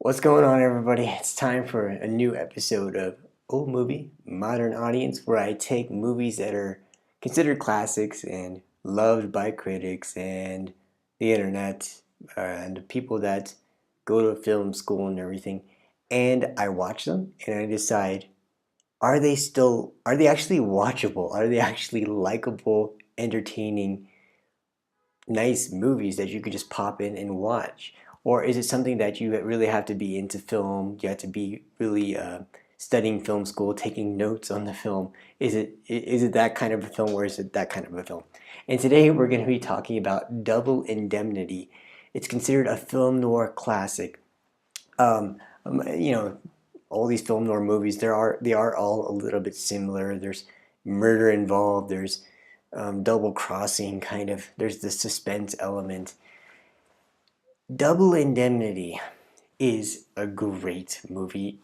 What's going on, everybody? It's time for a new episode of Old Movie, Modern Audience, where I take movies that are considered classics and loved by critics and the internet and the people that go to film school and everything, and I watch them and I decide, are they actually watchable? Are they actually likable, entertaining, nice movies that you could just pop in and watch? Or is it something that you really have to be into film? You have to be really studying film school, taking notes on the film. Is it that kind of a film, or is it that kind of a film? And today we're going to be talking about Double Indemnity. It's considered a film noir classic. Um, you know, all these film noir movies, they are all a little bit similar. There's murder involved. There's double crossing, kind of. There's the suspense element. Double Indemnity is a great movie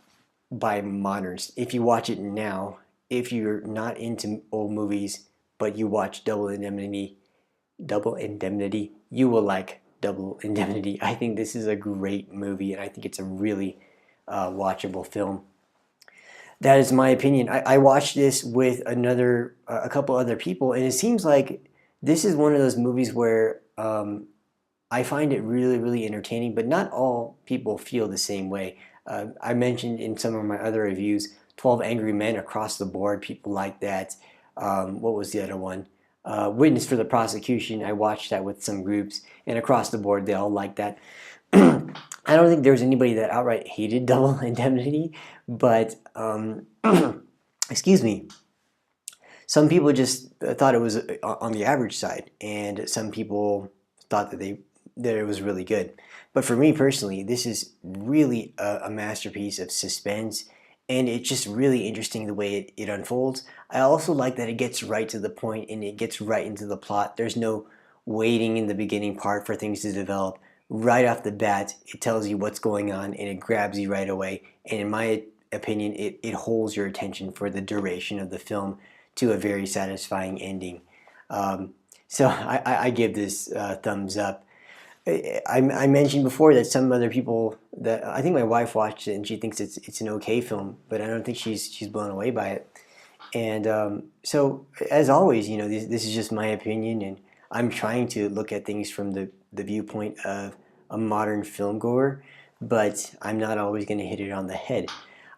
by moderns. If you watch it now, if you're not into old movies, but you watch Double Indemnity, you will like Double Indemnity. I think this is a great movie, and I think it's a really watchable film. That is my opinion. I watched this with a couple other people, and it seems like this is one of those movies where I find it really, really entertaining, but not all people feel the same way. I mentioned in some of my other reviews, 12 Angry Men across the board, people like that. What was the other one? Witness for the Prosecution. I watched that with some groups, and across the board, they all like that. I don't think there was anybody that outright hated Double Indemnity, but excuse me, some people just thought it was on the average side, and some people thought that it was really good. But for me personally, this is really a masterpiece of suspense, and it's just really interesting the way it unfolds. I also like that it gets right to the point and it gets right into the plot. There's no waiting in the beginning part for things to develop. Right off the bat, it tells you what's going on and it grabs you right away. And in my opinion, it holds your attention for the duration of the film to a very satisfying ending. So I give this thumbs up. I mentioned before that some other people, that I think my wife watched it and she thinks it's an okay film, but I don't think she's blown away by it. And so, as always, this is just my opinion, and I'm trying to look at things from the viewpoint of a modern film goer, but I'm not always going to hit it on the head.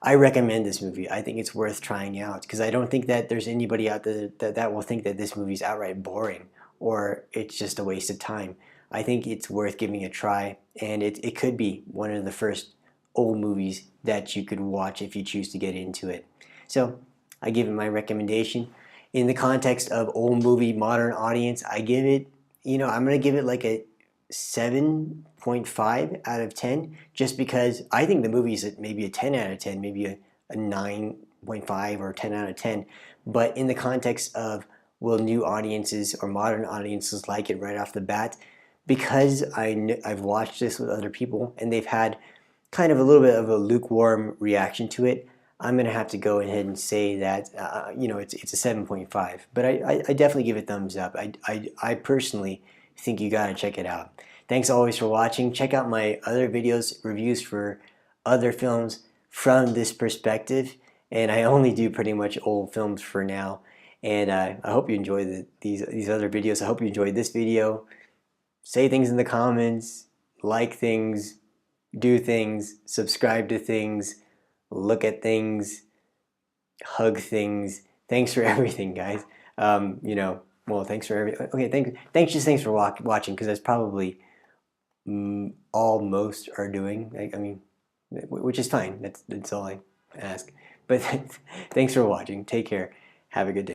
I recommend this movie. I think it's worth trying out because I don't think that there's anybody out there that will think that this movie's outright boring or it's just a waste of time. I think it's worth giving a try, and it could be one of the first old movies that you could watch if you choose to get into it. So I give it my recommendation. In the context of old movie, modern audience, I give it, I'm going to give it like a 7.5 out of 10, just because I think the movie is maybe a 10 out of 10, maybe a 9.5 or 10 out of 10. But in the context of, will new audiences or modern audiences like it right off the bat? Because I've watched this with other people and they've had kind of a little bit of a lukewarm reaction to it, I'm going to have to go ahead and say that it's a 7.5. But I definitely give it thumbs up. I personally think you got to check it out. Thanks always for watching. Check out my other videos, reviews for other films from this perspective. And I only do pretty much old films for now. And I hope you enjoy these other videos. I hope you enjoyed this video. Say things in the comments, like things, do things, subscribe to things, look at things, hug things. Thanks for everything, guys. Thanks for everything. Okay, thanks for watching, because that's probably all most are doing. I mean, which is fine. That's all I ask. But thanks for watching. Take care. Have a good day.